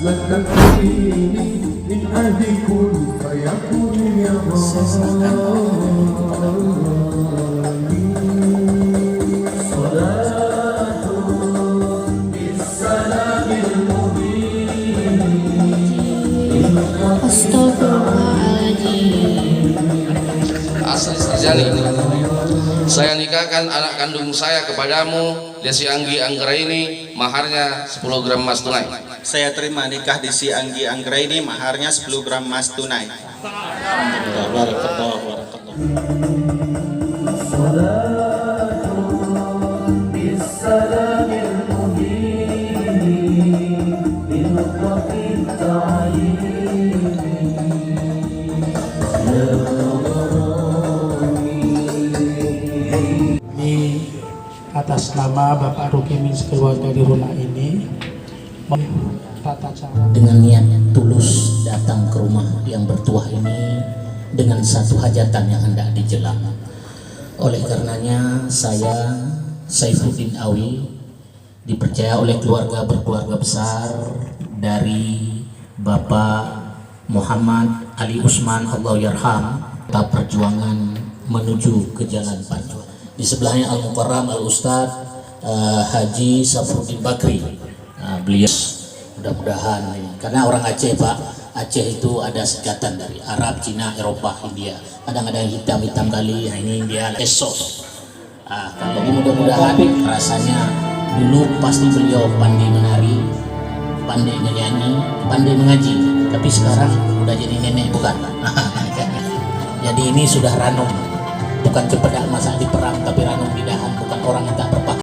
لك الكريم من أهل كل فيكون يا صلاة بالسلام المبين Astagfirullahaladzim. Asli terjadi. Saya nikahkan anak kandung saya kepadamu, Desi Anggi Anggraini, maharnya 10 gram emas tunai. Saya terima nikah di si Anggi Anggraini, maharnya 10 gram emas tunai. Atas nama Bapak Rukimin sekeluarga di rumah ini, tata cara dengan niat tulus datang ke rumah yang bertuah ini dengan satu hajatan yang hendak dijelang. Oleh karenanya saya Saifuddin Awi dipercaya oleh keluarga berkeluarga besar dari Bapak Muhammad Ali Usman Allahyarham tetap perjuangan menuju ke jalan panjang. Di sebelahnya Al-Mukarram Al-Ustadz Haji Safruddin Bakri. Beliau mudah-mudahan karena orang Aceh Pak, Aceh itu ada singkatan dari Arab, Cina, Eropa, India. Kadang-kadang hitam-hitam kali, nah ini dia Esos. Jadi mudah-mudahan rasanya dulu pasti beliau pandai menari, pandai menyanyi, pandai mengaji. Tapi sekarang udah jadi nenek bukan? Jadi ini sudah ranum. Bukan cempedak masak di perang, tapi ranum di dahan, bukan orang yang tak berpakaian.